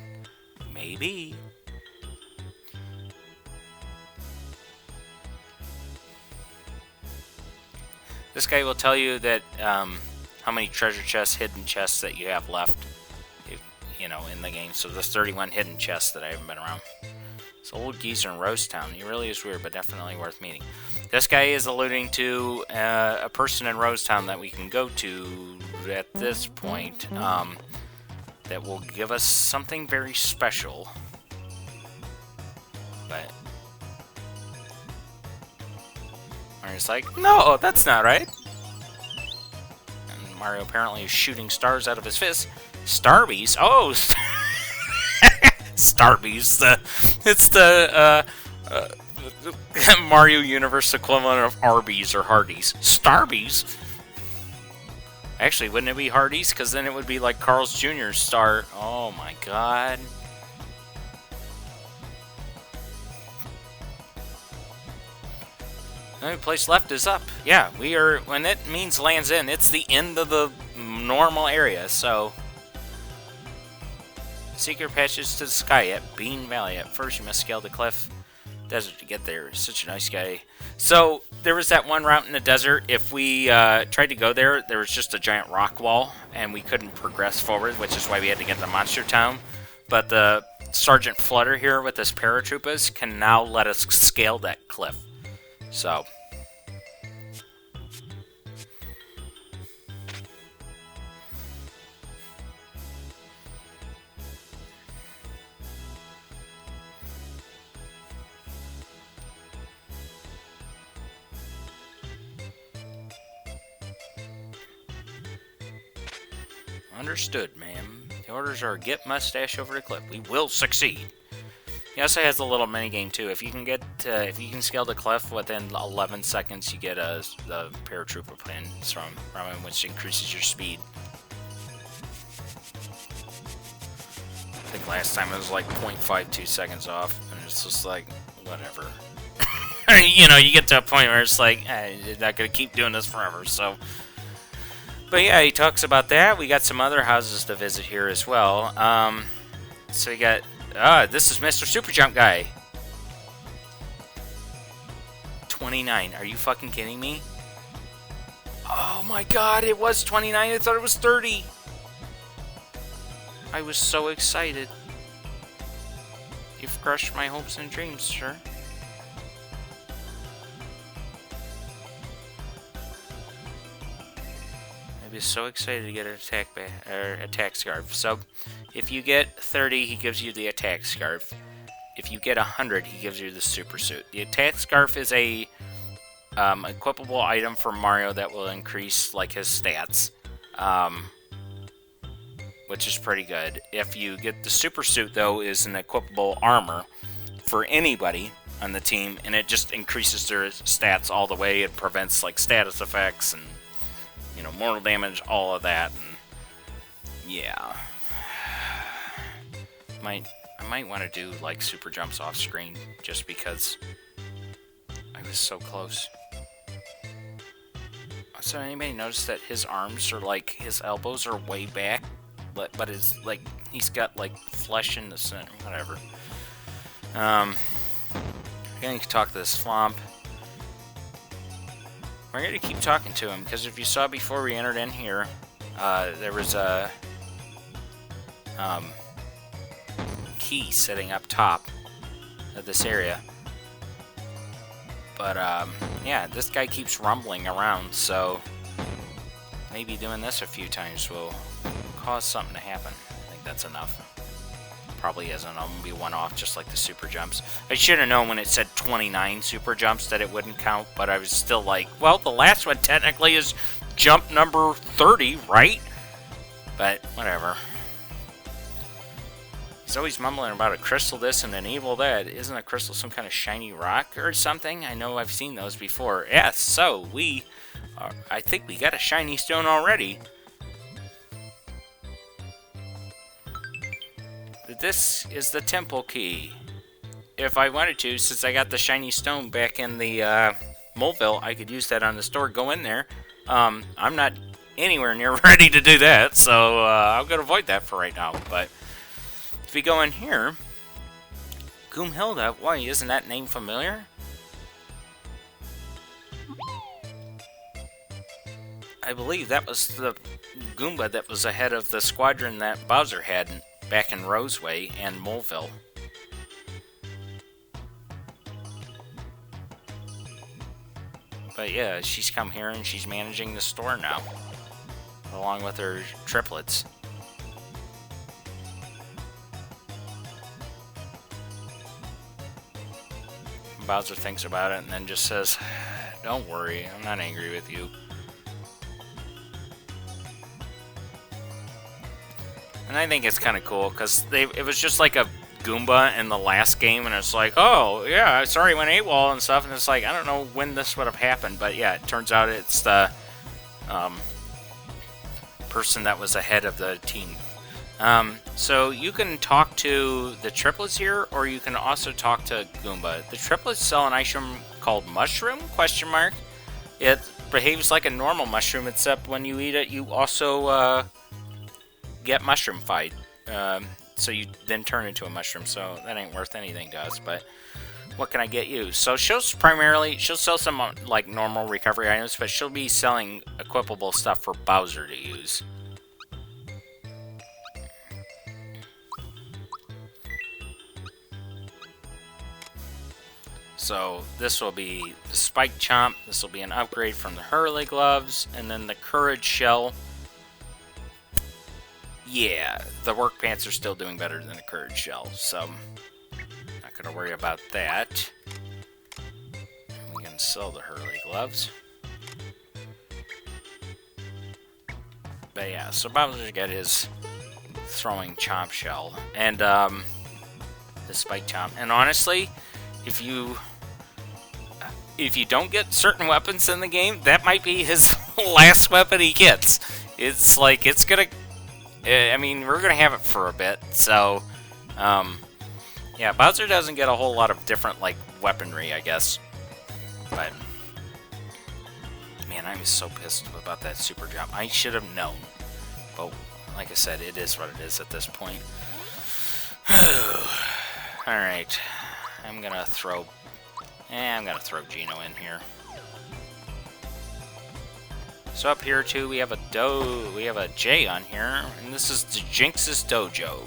Maybe. This guy will tell you that how many treasure chests, hidden chests that you have left, you know, in the game. So there's 31 hidden chests that I haven't been around. It's Old Geezer in Rose Town. He really is weird, but definitely worth meeting. This guy is alluding to a person in Rose Town that we can go to at this point that will give us something very special. But Mario's like, no, that's not right. And Mario apparently is shooting stars out of his fist. Starbies? Oh, Starbies. It's the Mario Universe equivalent of Arby's or Hardee's. Starbies? Actually, wouldn't it be Hardee's? Because then it would be like Carl's Jr. Star. Oh my god. The only place left is up. Yeah, we are, when it means lands in, it's the end of the normal area, so. Secret patches to the sky at Bean Valley. At first, you must scale the cliff desert to get there. Such a nice guy. So, there was that one route in the desert. If we tried to go there, there was just a giant rock wall, and we couldn't progress forward, which is why we had to get to Monster Town. But the Sergeant Flutter here with his paratroopers can now let us scale that cliff. So. Understood, ma'am. The orders are get mustache over the cliff. We will succeed. He also has a little mini game too. If you can get, if you can scale the cliff within 11 seconds, you get the paratrooper pin from him, which increases your speed. I think last time it was like 0.52 seconds off, and it's just like, whatever. You know, you get to a point where it's like, you're not going to keep doing this forever, so. But yeah, he talks about that. We got some other houses to visit here as well. So we got, this is Mr. Super Jump Guy. 29. Are you fucking kidding me? Oh my god, it was 29. I thought it was 30. I was so excited. You've crushed my hopes and dreams, sir. I was so excited to get an attack scarf. So, if you get 30, he gives you the attack scarf. If you get 100, he gives you the super suit. The attack scarf is a equipable item for Mario that will increase like his stats, which is pretty good. If you get the super suit, though, is an equipable armor for anybody on the team, and it just increases their stats all the way. It prevents like status effects and, you know, mortal damage, all of that. And yeah, I might want to do like super jumps off screen just because I was so close. So anybody notice that his arms are like, his elbows are way back, but it's like he's got like flesh in the center, whatever. I'm gonna talk to this Flomp. We're gonna keep talking to him because if you saw before we entered in here, there was a key sitting up top of this area. But, yeah, this guy keeps rumbling around, so maybe doing this a few times will cause something to happen. I think that's enough. Probably isn't. I'm going to be one off, just like the super jumps. I should have known when it said 29 super jumps that it wouldn't count, but I was still like, well, the last one technically is jump number 30, right? But, whatever. He's always mumbling about a crystal this and an evil that. Isn't a crystal some kind of shiny rock or something? I know I've seen those before. Yes, so we I think we got a shiny stone already. This is the temple key. If I wanted to, since I got the shiny stone back in the Moleville, I could use that on the store, go in there. I'm not anywhere near ready to do that, so I'm going to avoid that for right now, but if we go in here, Goomhilda, why, isn't that name familiar? I believe that was the Goomba that was ahead of the squadron that Bowser had back in Roseway and Moleville. But yeah, she's come here and she's managing the store now, along with her triplets. Bowser thinks about it and then just says, "Don't worry, I'm not angry with you." And I think it's kind of cool because it was just like a Goomba in the last game, and it's like, oh yeah, sorry, went AWOL and stuff, and it's like I don't know when this would have happened, but yeah, it turns out it's the person that was ahead of the team. So you can talk to the triplets here, or you can also talk to Goomba. The triplets sell an item called Mushroom, ? It behaves like a normal mushroom, except when you eat it, you also get mushroom-fied. So you then turn into a mushroom, so that ain't worth anything to us, but what can I get you? So she'll sell some like normal recovery items, but she'll be selling equipable stuff for Bowser to use. So this will be the Spike Chomp, this will be an upgrade from the Hurley Gloves, and then the Courage Shell. Yeah, the Work Pants are still doing better than the Courage Shell, so not going to worry about that. We can sell the Hurley Gloves. But yeah, so Bowser got his throwing Chomp Shell, and the Spike Chomp. And honestly, if you don't get certain weapons in the game, that might be his last weapon he gets. It's like, it's gonna... I mean, we're gonna have it for a bit, so Yeah, Bowser doesn't get a whole lot of different, like, weaponry, I guess. But, man, I'm so pissed about that super jump. I should have known. But, like I said, it is what it is at this point. Alright. I'm gonna throw Geno in here. So up here, too, we have a J on here, and this is the Jinx's Dojo.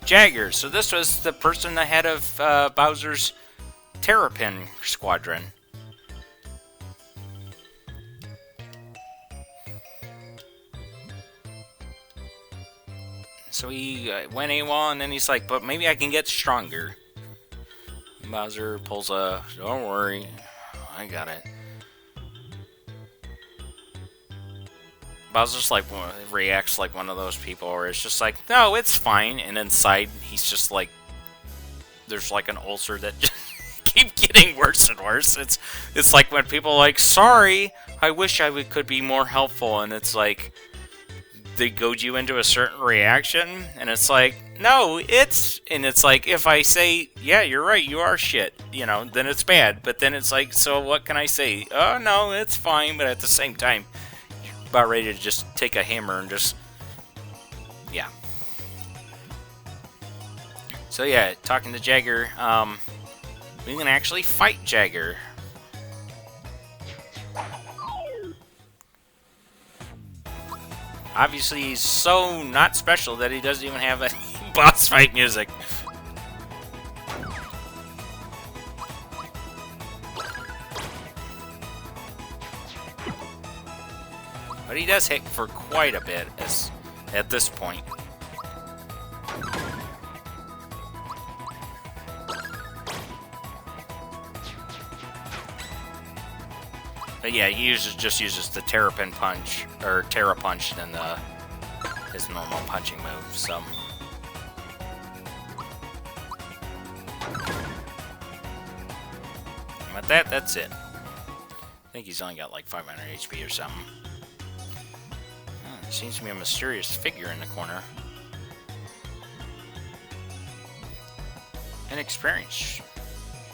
Jagger, so this was the person ahead of Bowser's Terrapin Squadron. So he went AWOL, and then he's like, but maybe I can get stronger. And Bowser pulls a, don't worry, I got it. Bowser's like, reacts like one of those people where it's just like, no, it's fine. And inside, he's just like, there's like an ulcer that just keep getting worse and worse. It's like when people are like, sorry, I wish I could be more helpful. And it's like, they goad you into a certain reaction. And it's like, no, and it's like, if I say, yeah, you're right, you are shit, you know, then it's bad. But then it's like, so what can I say? Oh, no, it's fine. But at the same time, about ready to just take a hammer and just, yeah. So yeah, talking to Jagger, we can actually fight Jagger. Obviously, he's so not special that he doesn't even have any boss fight music. But he does hit for quite a bit at this point. But yeah, he just uses the Terrapin Punch, or Terra Punch, than his normal punching move, so. And with that, that's it. I think he's only got like 500 HP or something. Seems to be a mysterious figure in the corner. Inexperienced.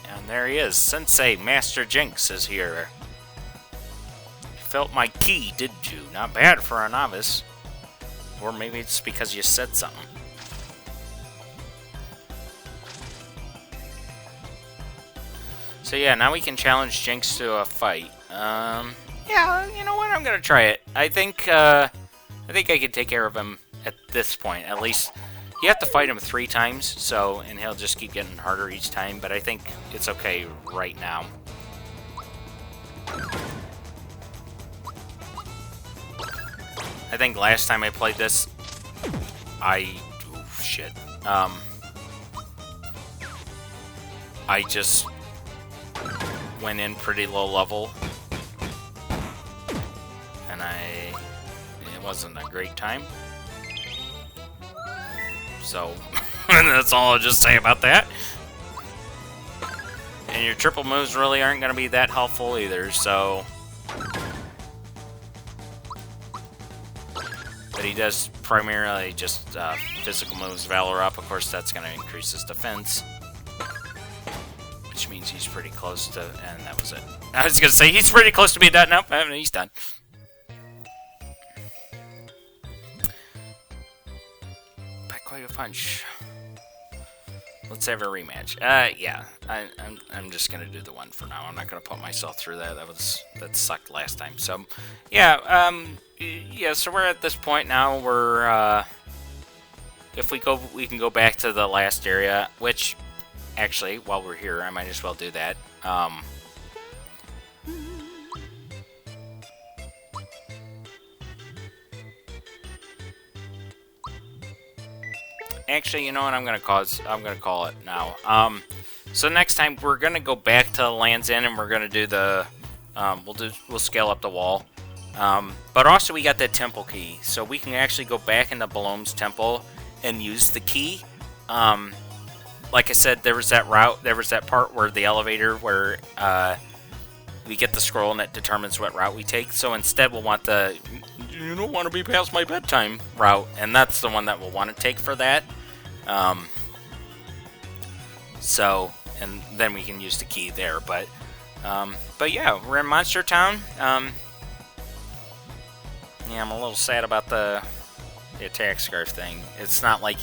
And there he is. Sensei Master Jinx is here. You felt my ki, did you? Not bad for a novice. Or maybe it's because you said something. So yeah, now we can challenge Jinx to a fight. Yeah, you know what? I'm gonna try it. I think I can take care of him at this point. At least, you have to fight him 3 times, so, and he'll just keep getting harder each time, but I think it's okay right now. I think last time I played this, I just went in pretty low level, and it wasn't a great time. So, that's all I'll just say about that. And your triple moves really aren't going to be that helpful either, so. But he does primarily just physical moves, Valor up. Of course, that's going to increase his defense. Which means he's pretty close to, and that was it. I was going to say, he's pretty close to being done. Nope, he's done. Quite a punch. Let's have a rematch. Yeah, I'm just gonna do the one for now. I'm not gonna put myself through that. That sucked last time. So, yeah, yeah. So we're at this point now. We're if we can go back to the last area. Which, actually, while we're here, I might as well do that. Actually, you know what? I'm gonna call it now. So next time we're gonna go back to Land's End and we're gonna do the we'll scale up the wall. But also we got that temple key, so we can actually go back into Bellome's temple and use the key. Like I said, there was that part where the elevator where we get the scroll and it determines what route we take. So instead we'll want the you don't want to be past my bedtime route, and that's the one that we'll want to take for that. So, and then we can use the key there. But yeah, we're in Monster Town. Yeah, I'm a little sad about the attack scarf thing. It's not like,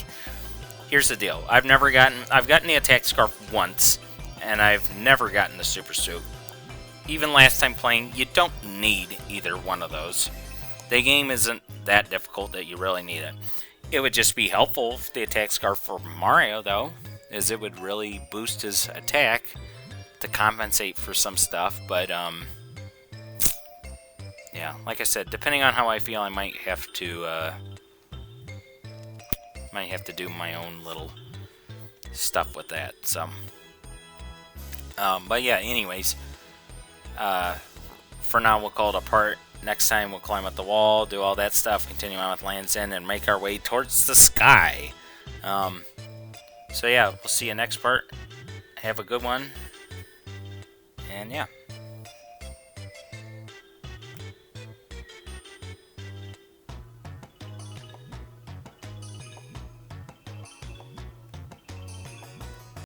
here's the deal. I've gotten the attack scarf once, and I've never gotten the super suit. Even last time playing, you don't need either one of those. The game isn't that difficult that you really need it. It would just be helpful if the attack scarf for Mario, though, as it would really boost his attack to compensate for some stuff. But yeah, like I said, depending on how I feel, I might have to do my own little stuff with that. So, but yeah, anyways, for now we'll call it a part. Next time we'll climb up the wall, do all that stuff, continue on with Land's End, and make our way towards the sky. So yeah, we'll see you next part. Have a good one, and yeah.